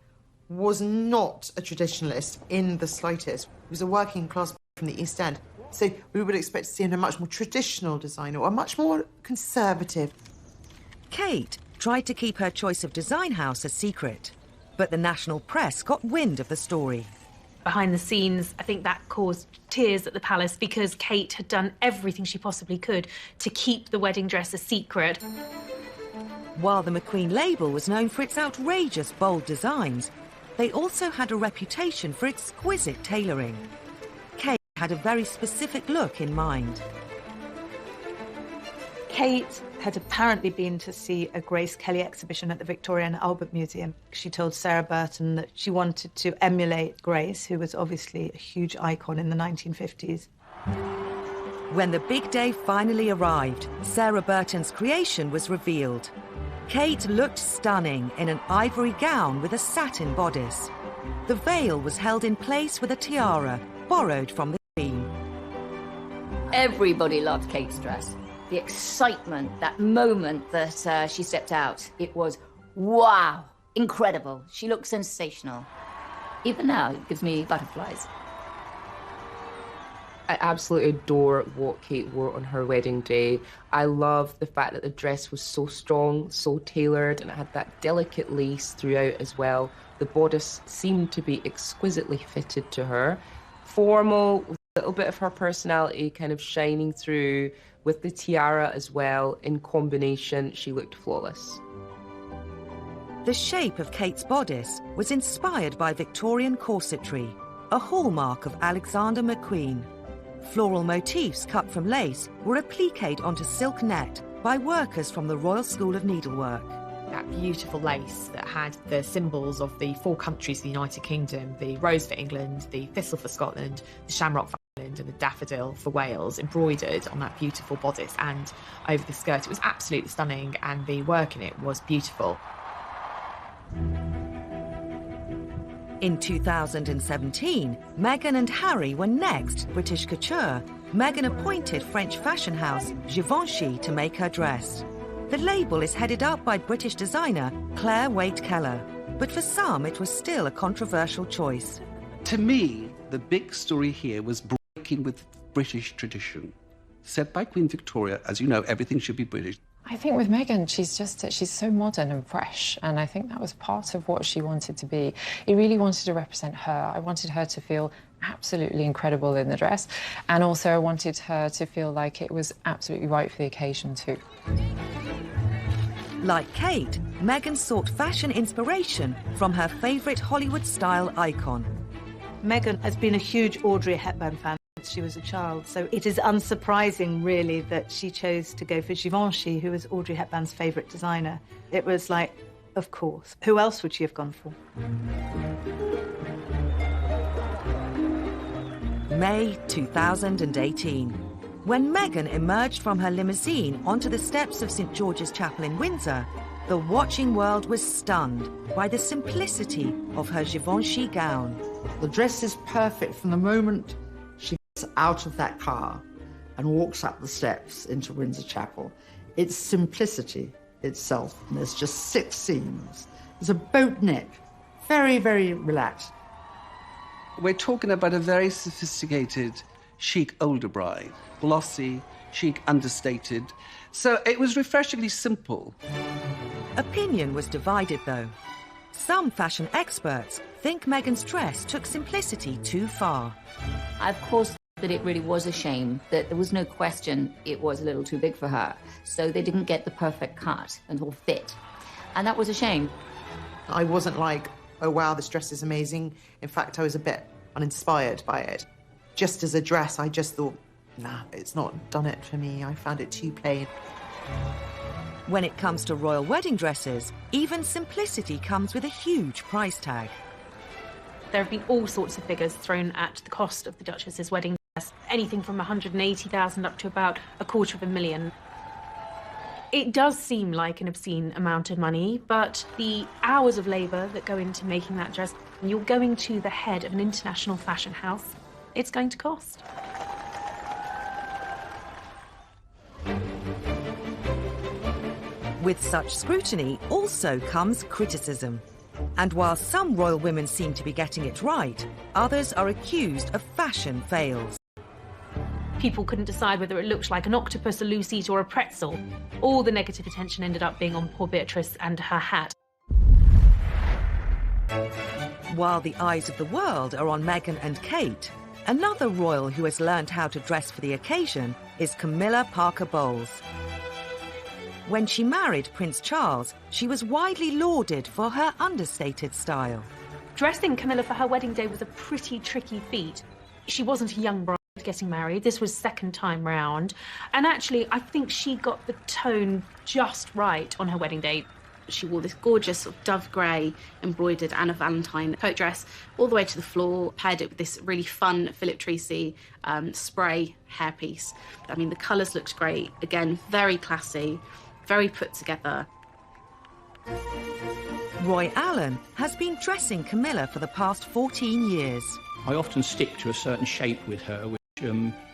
was not a traditionalist in the slightest. He was a working class from the East End. So we would expect to see him a much more traditional designer or much more conservative. Kate tried to keep her choice of design house a secret, but the national press got wind of the story. Behind the scenes, I think that caused tears at the palace because Kate had done everything she possibly could to keep the wedding dress a secret. While the McQueen label was known for its outrageous, bold designs, they also had a reputation for exquisite tailoring. Kate had a very specific look in mind. Kate had apparently been to see a Grace Kelly exhibition at the Victoria and Albert Museum. She told Sarah Burton that she wanted to emulate Grace, who was obviously a huge icon in the 1950s. When the big day finally arrived, Sarah Burton's creation was revealed. Kate looked stunning in an ivory gown with a satin bodice. The veil was held in place with a tiara, borrowed from the Queen. Everybody loved Kate's dress. The excitement, that moment that she stepped out, it was wow, incredible. She looked sensational. Even now, it gives me butterflies. I absolutely adore what Kate wore on her wedding day. I love the fact that the dress was so strong, so tailored, and it had that delicate lace throughout as well. The bodice seemed to be exquisitely fitted to her. Formal, a little bit of her personality kind of shining through with the tiara as well. In combination, she looked flawless. The shape of Kate's bodice was inspired by Victorian corsetry, a hallmark of Alexander McQueen. Floral motifs cut from lace were appliqued onto silk net by workers from the Royal School of Needlework. That beautiful lace that had the symbols of the 4 countries of the United Kingdom, the rose for England, the thistle for Scotland, the shamrock for Ireland and the daffodil for Wales, embroidered on that beautiful bodice and over the skirt. It was absolutely stunning and the work in it was beautiful. In 2017, Meghan and Harry were next British couture. Meghan appointed French fashion house Givenchy to make her dress. The label is headed up by British designer Claire Waite-Keller, but for some it was still a controversial choice. To me, the big story here was breaking with British tradition. Said by Queen Victoria, as you know, everything should be British. I think with Meghan, she's so modern and fresh, and I think that was part of what she wanted to be. It really wanted to represent her. I wanted her to feel absolutely incredible in the dress, and also I wanted her to feel like it was absolutely right for the occasion too. Like Kate, Meghan sought fashion inspiration from her favourite Hollywood-style icon. Meghan has been a huge Audrey Hepburn fan since she was a child, so it is unsurprising, really, that she chose to go for Givenchy, who was Audrey Hepburn's favourite designer. It was like, of course. Who else would she have gone for? May 2018. When Meghan emerged from her limousine onto the steps of St George's Chapel in Windsor, the watching world was stunned by the simplicity of her Givenchy gown. The dress is perfect from the moment she gets out of that car and walks up the steps into Windsor Chapel. It's simplicity itself. And there's just 6 seams. There's a boat neck, very, very relaxed. We're talking about a very sophisticated, chic older bride. Glossy, chic, understated. So it was refreshingly simple. Opinion was divided, though. Some fashion experts think Meghan's dress took simplicity too far. I, of course, that it really was a shame, that there was no question it was a little too big for her. So they didn't get the perfect cut and all fit. And that was a shame. I wasn't like, oh wow, this dress is amazing. In fact, I was a bit uninspired by it. Just as a dress, I just thought, nah, it's not done it for me. I found it too plain. When it comes to royal wedding dresses, even simplicity comes with a huge price tag. There have been all sorts of figures thrown at the cost of the Duchess's wedding dress, anything from 180,000 up to about $250,000. It does seem like an obscene amount of money, but the hours of labour that go into making that dress, and you're going to the head of an international fashion house, it's going to cost. With such scrutiny also comes criticism. And while some royal women seem to be getting it right, others are accused of fashion fails. People couldn't decide whether it looked like an octopus, a loose eat, or a pretzel. All the negative attention ended up being on poor Beatrice and her hat. While the eyes of the world are on Meghan and Kate, another royal who has learned how to dress for the occasion is Camilla Parker Bowles. When she married Prince Charles, she was widely lauded for her understated style. Dressing Camilla for her wedding day was a pretty tricky feat. She wasn't a young bride getting married. This was second time round. And actually, I think she got the tone just right on her wedding day. She wore this gorgeous sort of dove grey embroidered Anna Valentine coat dress all the way to the floor, paired it with this really fun Philip Treacy spray hairpiece. I mean, the colours looked great. Again, very classy, very put together. Roy Allen has been dressing Camilla for the past 14 years. I often stick to a certain shape with her, which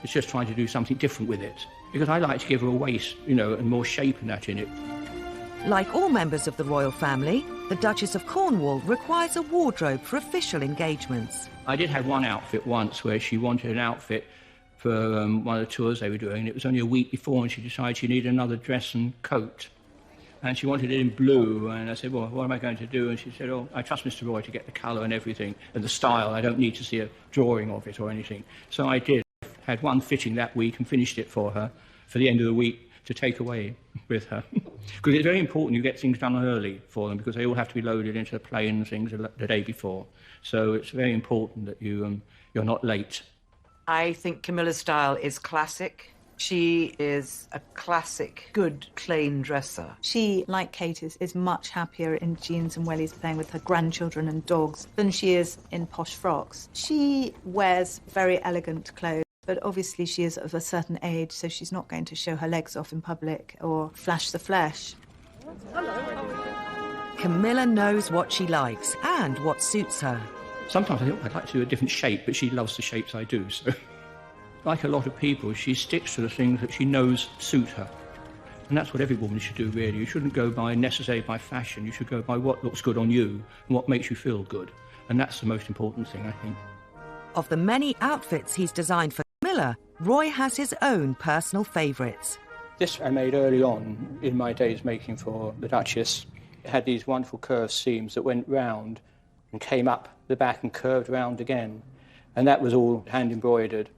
is just trying to do something different with it. Because I like to give her a waist, and more shape and that in it. Like all members of the royal family, the Duchess of Cornwall requires a wardrobe for official engagements. I did have one outfit once where she wanted an outfit for one of the tours they were doing, and it was only a week before, and she decided she needed another dress and coat. And she wanted it in blue, and I said, well, what am I going to do? And she said, oh, I trust Mr. Roy to get the colour and everything, and the style. I don't need to see a drawing of it or anything. So I did. Had one fitting that week and finished it for her for the end of the week to take away with her. Because it's very important you get things done early for them, because they all have to be loaded into the plane and things the day before. So it's very important that you're not late. I think Camilla's style is classic. She is a classic, good, plain dresser. She, like Kate, is much happier in jeans and wellies playing with her grandchildren and dogs than she is in posh frocks. She wears very elegant clothes, but obviously she is of a certain age, so she's not going to show her legs off in public or flash the flesh. Camilla knows what she likes and what suits her. Sometimes I think I'd like to do a different shape, but she loves the shapes I do, so... Like a lot of people, she sticks to the things that she knows suit her. And that's what every woman should do, really. You shouldn't go necessarily by fashion. You should go by what looks good on you and what makes you feel good. And that's the most important thing, I think. Of the many outfits he's designed for Camilla, Roy has his own personal favourites. This I made early on in my days making for the Duchess. It had these wonderful curved seams that went round and came up the back and curved round again. And that was all hand embroidered,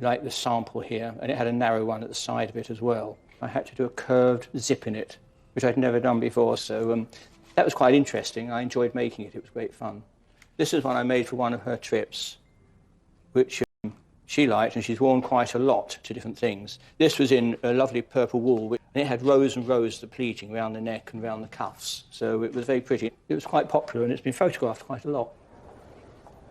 like the sample here, and it had a narrow one at the side of it as well. I had to do a curved zip in it, which I'd never done before, so that was quite interesting. I enjoyed making it. It was great fun. This is one I made for one of her trips, which she liked, and she's worn quite a lot to different things. This was in a lovely purple wool, and it had rows and rows of pleating around the neck and around the cuffs, so it was very pretty. It was quite popular, and it's been photographed quite a lot.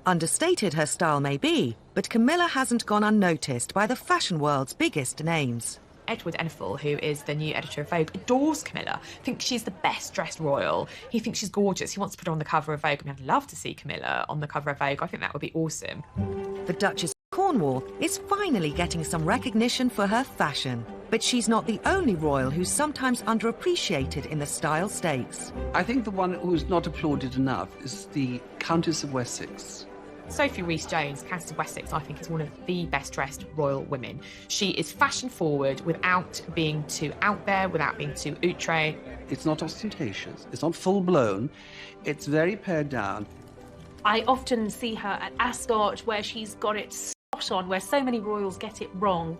Understated her style may be, but Camilla hasn't gone unnoticed by the fashion world's biggest names. Edward Enfield, who is the new editor of Vogue, adores Camilla, thinks she's the best dressed royal. He thinks she's gorgeous. He wants to put her on the cover of Vogue. I mean, I'd love to see Camilla on the cover of Vogue. I think that would be awesome. The Duchess of Cornwall is finally getting some recognition for her fashion. But she's not the only royal who's sometimes underappreciated in the style stakes. I think the one who's not applauded enough is the Countess of Wessex. Sophie Rhys-Jones, Countess of Wessex, I think is one of the best dressed royal women. She is fashion forward without being too out there, without being too outre. It's not ostentatious, it's not full blown, it's very pared down. I often see her at Ascot where she's got it spot on, where so many royals get it wrong.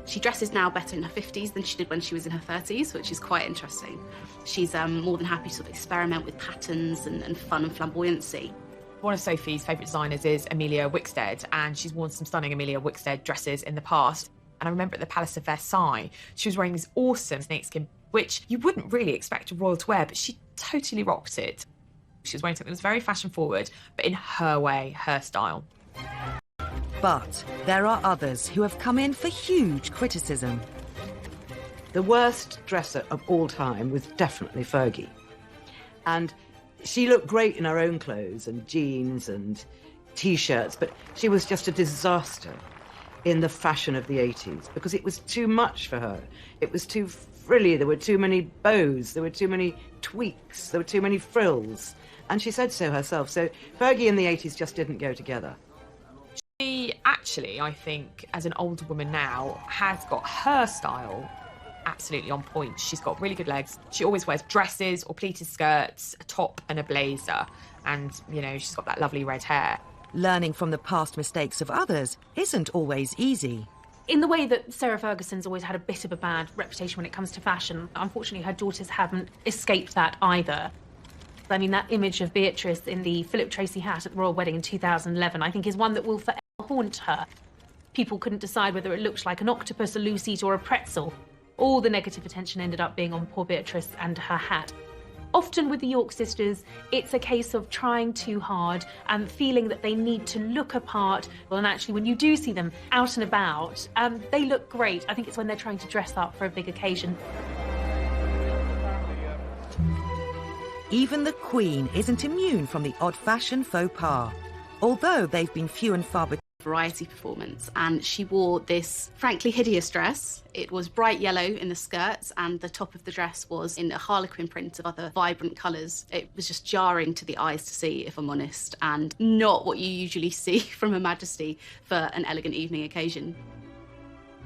She dresses now better in her 50s than she did when she was in her 30s, which is quite interesting. She's more than happy to sort of experiment with patterns and fun and flamboyancy. One of Sophie's favourite designers is Amelia Wickstead, and she's worn some stunning Amelia Wickstead dresses in the past. And I remember at the Palace of Versailles, she was wearing these awesome snakeskin, which you wouldn't really expect a royal to wear, but she totally rocked it. She was wearing something that was very fashion forward, but in her way, her style. But there are others who have come in for huge criticism. The worst dresser of all time was definitely Fergie. And she looked great in her own clothes and jeans and T-shirts, but she was just a disaster in the fashion of the 80s because it was too much for her. It was too frilly, there were too many bows, there were too many tweaks, there were too many frills. And she said so herself. So Fergie in the 80s just didn't go together. She actually, I think, as an older woman now, has got her style absolutely on point. She's got really good legs. She always wears dresses or pleated skirts, a top and a blazer. And, you know, she's got that lovely red hair. Learning from the past mistakes of others isn't always easy. In the way that Sarah Ferguson's always had a bit of a bad reputation when it comes to fashion, unfortunately her daughters haven't escaped that either. I mean, that image of Beatrice in the Philip Tracy hat at the royal wedding in 2011, I think is one that will forever haunt her. People couldn't decide whether it looked like an octopus, a lucite or a pretzel. All the negative attention ended up being on poor Beatrice and her hat. Often with the York sisters, it's a case of trying too hard and feeling that they need to look apart. Well, and actually, when you do see them out and about, they look great. I think it's when they're trying to dress up for a big occasion. Even the Queen isn't immune from the odd fashion faux pas, although they've been few and far between. Variety performance, and she wore this frankly hideous dress. It was bright yellow in the skirts and the top of the dress was in a harlequin print of other vibrant colours. It was just jarring to the eyes to see, if I'm honest, and not what you usually see from Her Majesty for an elegant evening occasion.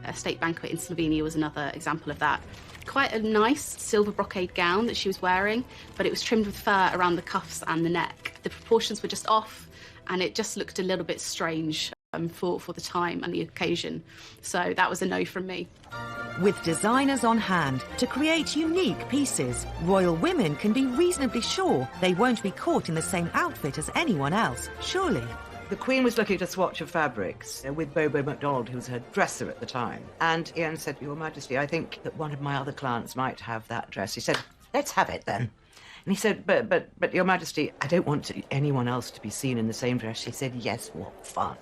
A state banquet in Slovenia was another example of that. Quite a nice silver brocade gown that she was wearing, but it was trimmed with fur around the cuffs and the neck. The proportions were just off and it just looked a little bit strange for the time and the occasion. So that was a no from me. With designers on hand to create unique pieces, royal women can be reasonably sure they won't be caught in the same outfit as anyone else, surely. The Queen was looking at a swatch of fabrics with Bobo MacDonald, who was her dresser at the time. And Ian said, Your Majesty, I think that one of my other clients might have that dress. He said, let's have it then. And he said, but Your Majesty, I don't want anyone else to be seen in the same dress. She said, yes, what fun.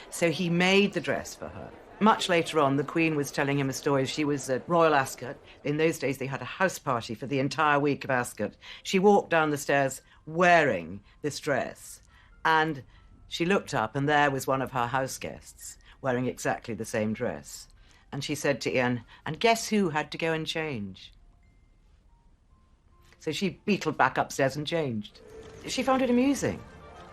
So he made the dress for her. Much later on, the Queen was telling him a story. She was at Royal Ascot. In those days, they had a house party for the entire week of Ascot. She walked down the stairs wearing this dress. And she looked up, and there was one of her house guests wearing exactly the same dress. And she said to Ian, and guess who had to go and change? So she beetled back upstairs and changed. She found it amusing.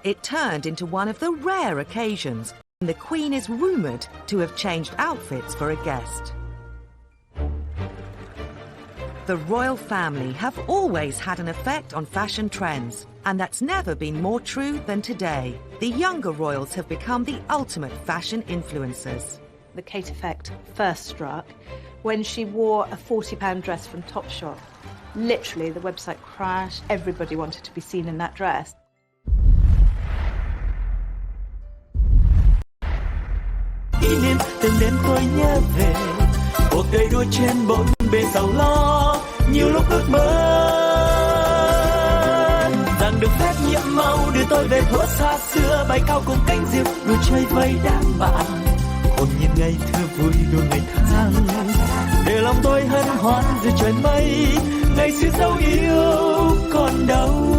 It turned into one of the rare occasions when the Queen is rumoured to have changed outfits for a guest. The royal family have always had an effect on fashion trends, and that's never been more true than today. The younger royals have become the ultimate fashion influencers. The Kate effect first struck when she wore a £40 dress from Topshop. Literally, the website crashed. Everybody wanted to be seen in that dress. Kỷ niệm từng đêm tôi nhớ về cuộc đời đua trên bốn bề giàu lo, nhiều lúc ước mơ rằng được phép nhiệm màu đưa tôi về thuở xa xưa, bay cao cùng cánh diều đua chơi với đám bạn, cuồng nhiệt ngày thơ vui đua ngày tháng, để lòng tôi hân hoan giữa trời mây, ngày xưa dấu yêu còn đâu.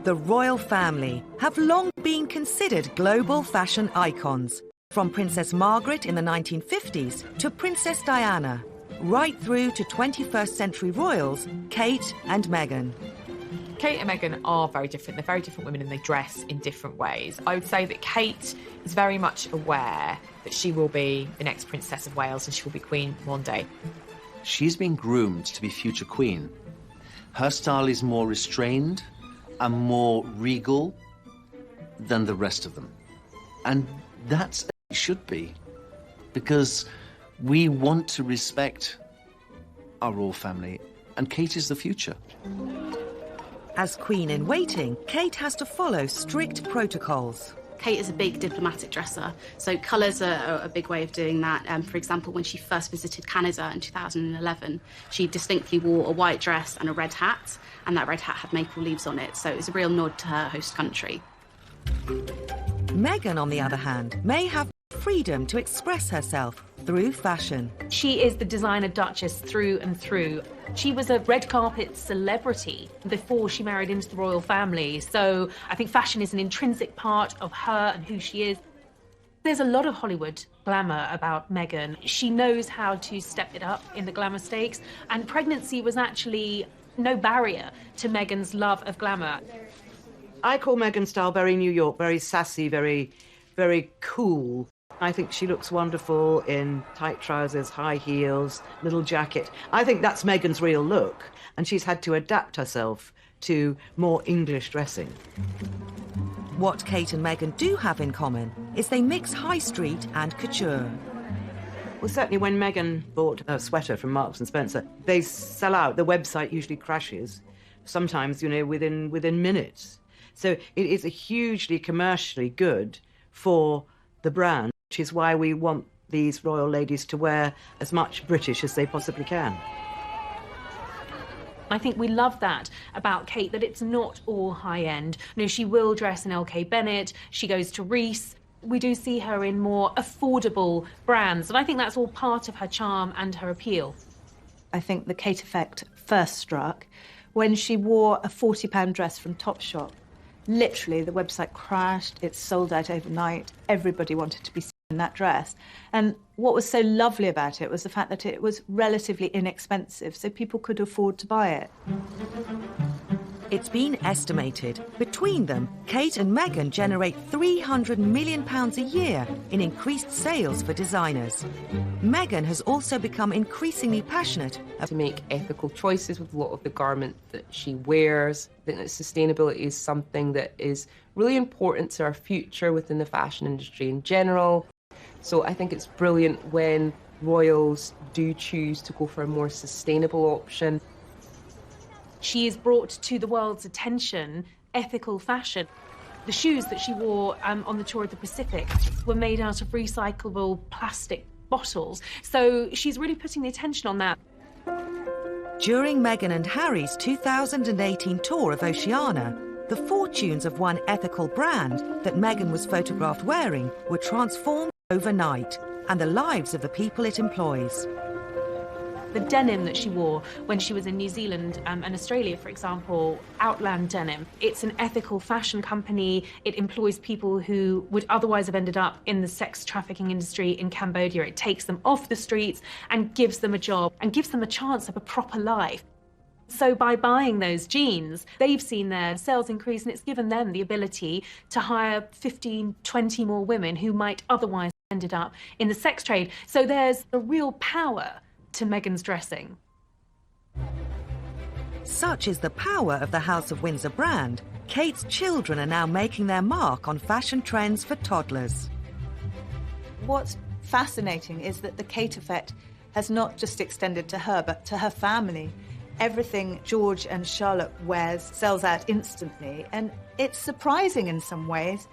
The royal family have long been considered global fashion icons, from Princess Margaret in the 1950s to Princess Diana, right through to 21st century royals Kate and Meghan. Kate and Meghan are very different. They're very different women and they dress in different ways. I would say that Kate is very much aware that she will be the next Princess of Wales and she will be Queen one day. She's been groomed to be future queen. Her style is more restrained and more regal than the rest of them. And that's as it should be, because we want to respect our royal family, and Kate is the future. As Queen in waiting, Kate has to follow strict protocols. Kate is a big diplomatic dresser, so colours are a big way of doing that. For example, when she first visited Canada in 2011, she distinctly wore a white dress and a red hat, and that red hat had maple leaves on it, so it was a real nod to her host country. Meghan, on the other hand, may have freedom to express herself through fashion. She is the designer duchess through and through. She was a red carpet celebrity before she married into the royal family, so I think fashion is an intrinsic part of her and who she is. There's a lot of Hollywood glamour about Meghan. She knows how to step it up in the glamour stakes, and pregnancy was actually no barrier to Meghan's love of glamour. I call Meghan's style very New York, very sassy, very, very cool. I think she looks wonderful in tight trousers, high heels, little jacket. I think that's Meghan's real look, and she's had to adapt herself to more English dressing. What Kate and Meghan do have in common is they mix high street and couture. Well, certainly when Meghan bought a sweater from Marks and Spencer, they sell out. The website usually crashes, sometimes, within minutes. So it is a hugely commercially good for the brand, which is why we want these royal ladies to wear as much British as they possibly can. I think we love that about Kate, that it's not all high-end. No, she will dress in LK Bennett, she goes to Reiss. We do see her in more affordable brands, and I think that's all part of her charm and her appeal. I think the Kate effect first struck when she wore a £40 dress from Topshop. Literally, the website crashed, it sold out overnight, everybody wanted to be seen in that dress. And what was so lovely about it was the fact that it was relatively inexpensive, so people could afford to buy it. It's been estimated, between them, Kate and Meghan generate £300 million a year in increased sales for designers. Meghan has also become increasingly passionate to make ethical choices with a lot of the garment that she wears. I think that sustainability is something that is really important to our future within the fashion industry in general. So I think it's brilliant when royals do choose to go for a more sustainable option. She has brought to the world's attention ethical fashion. The shoes that she wore on the tour of the Pacific were made out of recyclable plastic bottles. So she's really putting the attention on that. During Meghan and Harry's 2018 tour of Oceania, the fortunes of one ethical brand that Meghan was photographed wearing were transformed overnight, and the lives of the people it employs. The denim that she wore when she was in New Zealand and Australia, for example, Outland Denim. It's an ethical fashion company. It employs people who would otherwise have ended up in the sex trafficking industry in Cambodia. It takes them off the streets and gives them a job and gives them a chance of a proper life. So by buying those jeans, they've seen their sales increase, and it's given them the ability to hire 15, 20 more women who might otherwise have ended up in the sex trade. So there's a real power to Meghan's dressing. Such is the power of the House of Windsor brand, Kate's children are now making their mark on fashion trends for toddlers. What's fascinating is that the Kate effect has not just extended to her, but to her family. Everything George and Charlotte wears sells out instantly, and it's surprising in some ways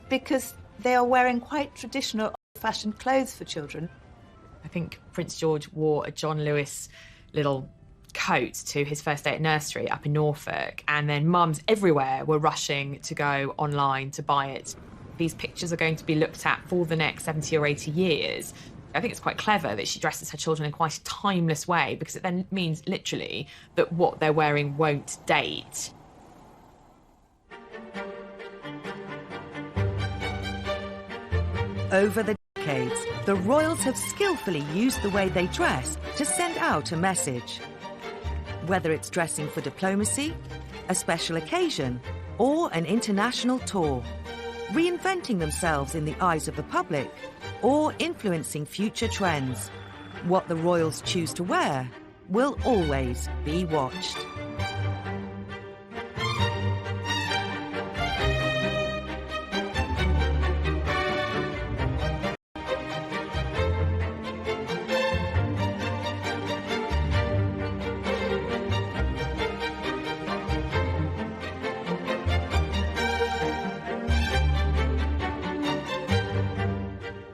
because they are wearing quite traditional old-fashioned clothes for children. I think Prince George wore a John Lewis little coat to his first day at nursery up in Norfolk, and then mums everywhere were rushing to go online to buy it. These pictures are going to be looked at for the next 70 or 80 years. I think it's quite clever that she dresses her children in quite a timeless way, because it then means literally that what they're wearing won't date. Over the decades, the royals have skillfully used the way they dress to send out a message. Whether it's dressing for diplomacy, a special occasion, or an international tour, reinventing themselves in the eyes of the public, or influencing future trends, what the royals choose to wear will always be watched.